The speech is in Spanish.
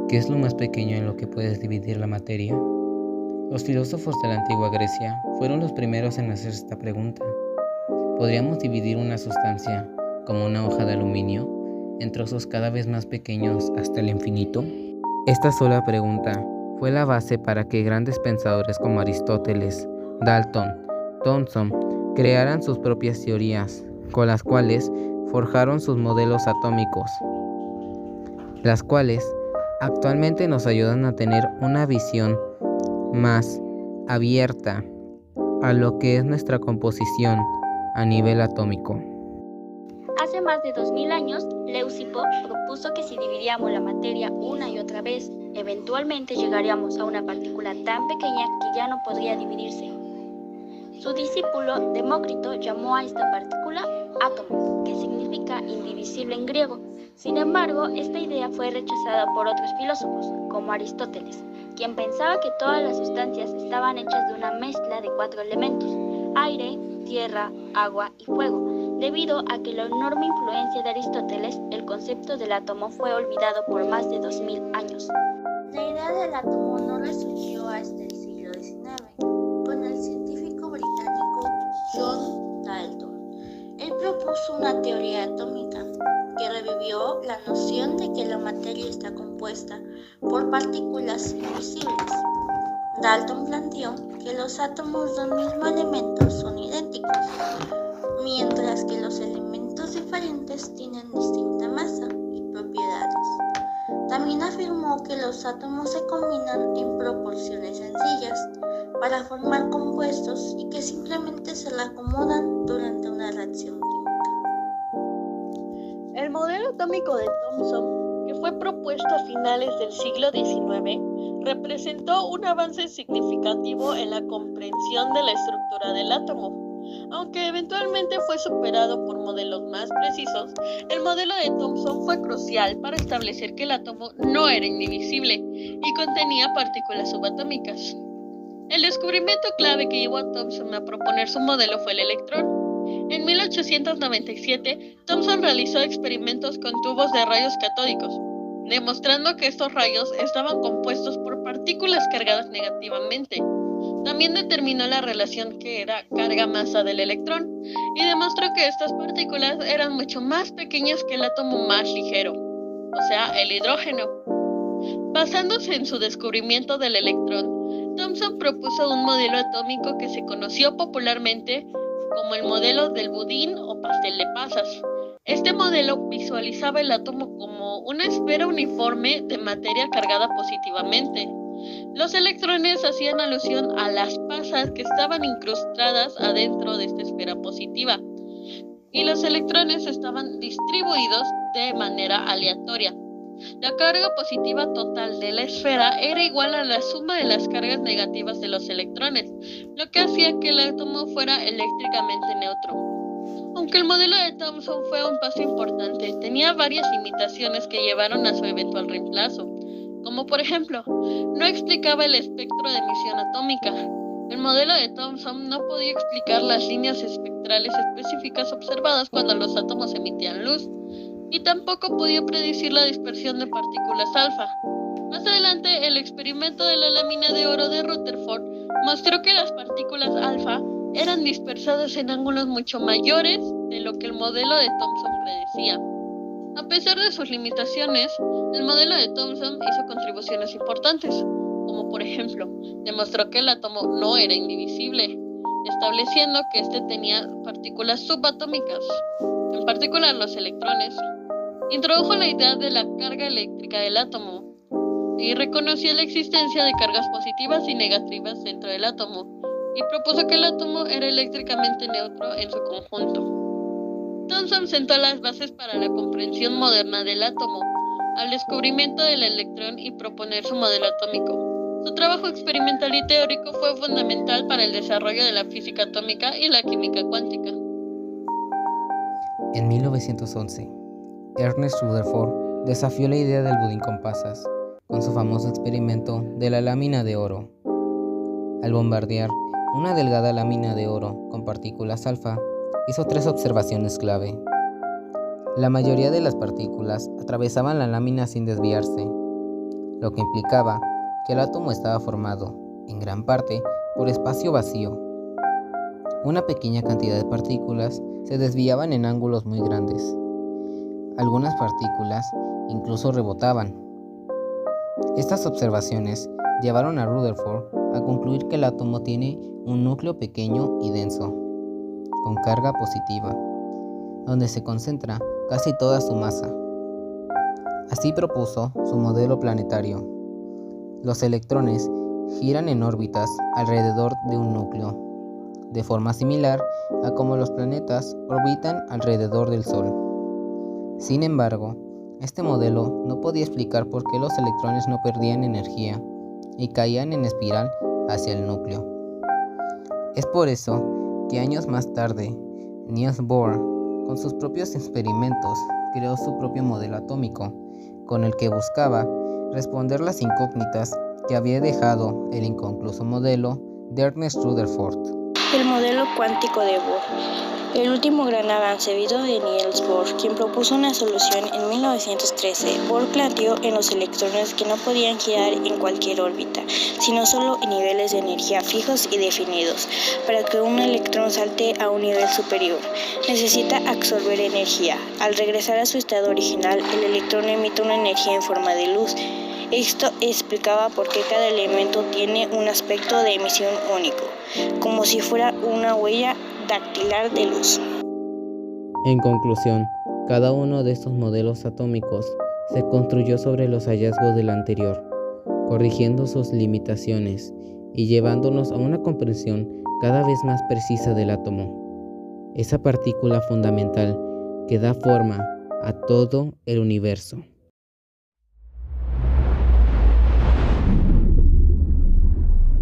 ¿Qué es lo más pequeño en lo que puedes dividir la materia? Los filósofos de la antigua Grecia fueron los primeros en hacer esta pregunta. ¿Podríamos dividir una sustancia, como una hoja de aluminio, en trozos cada vez más pequeños hasta el infinito? Esta sola pregunta fue la base para que grandes pensadores como Aristóteles, Dalton, Thomson crearan sus propias teorías, con las cuales forjaron sus modelos atómicos, las cuales actualmente nos ayudan a tener una visión más abierta a lo que es nuestra composición a nivel atómico. Hace más de 2000 años, Leucipo propuso que si dividíamos la materia una y otra vez, eventualmente llegaríamos a una partícula tan pequeña que ya no podría dividirse. Su discípulo Demócrito llamó a esta partícula átomo, que significa indivisible en griego. Sin embargo, esta idea fue rechazada por otros filósofos, como Aristóteles, quien pensaba que todas las sustancias estaban hechas de una mezcla de 4 elementos: aire, tierra, agua y fuego. Debido a que la enorme influencia de Aristóteles, el concepto del átomo fue olvidado por más de 2000 años. La idea del átomo no resurgió hasta el siglo XIX, con el científico británico John Dalton. Él propuso una teoría atómica que revivió la noción de que la materia está compuesta por partículas invisibles. Dalton planteó que los átomos de un mismo elemento son idénticos, mientras que los elementos diferentes tienen distinta masa y propiedades. También afirmó que los átomos se combinan en proporciones sencillas para formar compuestos y que simplemente se reacomodan durante una reacción química. El modelo atómico de Thomson, que fue propuesto a finales del siglo XIX, representó un avance significativo en la comprensión de la estructura del átomo. Aunque eventualmente fue superado por modelos más precisos, el modelo de Thomson fue crucial para establecer que el átomo no era indivisible y contenía partículas subatómicas. El descubrimiento clave que llevó a Thomson a proponer su modelo fue el electrón. En 1897, Thomson realizó experimentos con tubos de rayos catódicos, demostrando que estos rayos estaban compuestos por partículas cargadas negativamente. También determinó la relación que era carga-masa del electrón y demostró que estas partículas eran mucho más pequeñas que el átomo más ligero, o sea, el hidrógeno. Basándose en su descubrimiento del electrón, Thomson propuso un modelo atómico que se conoció popularmente como el modelo del budín o pastel de pasas. Este modelo visualizaba el átomo como una esfera uniforme de materia cargada positivamente. Los electrones hacían alusión a las pasas que estaban incrustadas adentro de esta esfera positiva, y los electrones estaban distribuidos de manera aleatoria. La carga positiva total de la esfera era igual a la suma de las cargas negativas de los electrones, lo que hacía que el átomo fuera eléctricamente neutro. Aunque el modelo de Thomson fue un paso importante, tenía varias limitaciones que llevaron a su eventual reemplazo, como por ejemplo, no explicaba el espectro de emisión atómica. El modelo de Thomson no podía explicar las líneas espectrales específicas observadas cuando los átomos emitían luz, y tampoco podía predecir la dispersión de partículas alfa. Más adelante, el experimento de la lámina de oro de Rutherford mostró que las partículas alfa eran dispersadas en ángulos mucho mayores de lo que el modelo de Thomson predecía. A pesar de sus limitaciones, el modelo de Thomson hizo contribuciones importantes, como por ejemplo, demostró que el átomo no era indivisible, estableciendo que éste tenía partículas subatómicas, en particular los electrones. Introdujo la idea de la carga eléctrica del átomo y reconoció la existencia de cargas positivas y negativas dentro del átomo, y propuso que el átomo era eléctricamente neutro en su conjunto. Thomson sentó las bases para la comprensión moderna del átomo, al descubrimiento del electrón y proponer su modelo atómico. Su trabajo experimental y teórico fue fundamental para el desarrollo de la física atómica y la química cuántica. En 1911, Ernest Rutherford desafió la idea del budín con pasas con su famoso experimento de la lámina de oro. Al bombardear una delgada lámina de oro con partículas alfa, hizo 3 observaciones clave. La mayoría de las partículas atravesaban la lámina sin desviarse. lo que implicaba que el átomo estaba formado, en gran parte, por espacio vacío. Una pequeña cantidad de partículas se desviaban en ángulos muy grandes. Algunas partículas incluso rebotaban. Estas observaciones llevaron a Rutherford a concluir que el átomo tiene un núcleo pequeño y denso, con carga positiva, donde se concentra casi toda su masa. Así propuso su modelo planetario. Los electrones giran en órbitas alrededor de un núcleo, de forma similar a como los planetas orbitan alrededor del Sol. Sin embargo, este modelo no podía explicar por qué los electrones no perdían energía y caían en espiral hacia el núcleo. Es por eso que años más tarde, Niels Bohr, con sus propios experimentos, creó su propio modelo atómico, con el que buscaba responder las incógnitas que había dejado el inconcluso modelo de Ernest Rutherford. El modelo cuántico de Bohr. El último gran avance vino de Niels Bohr, quien propuso una solución en 1913. Bohr planteó en los electrones que no podían girar en cualquier órbita, sino solo en niveles de energía fijos y definidos. Para que un electrón salte a un nivel superior, necesita absorber energía. Al regresar a su estado original, el electrón emite una energía en forma de luz. Esto explicaba por qué cada elemento tiene un aspecto de emisión único, como si fuera una huella dactilar de luz. En conclusión, cada uno de estos modelos atómicos se construyó sobre los hallazgos del anterior, corrigiendo sus limitaciones y llevándonos a una comprensión cada vez más precisa del átomo, esa partícula fundamental que da forma a todo el universo.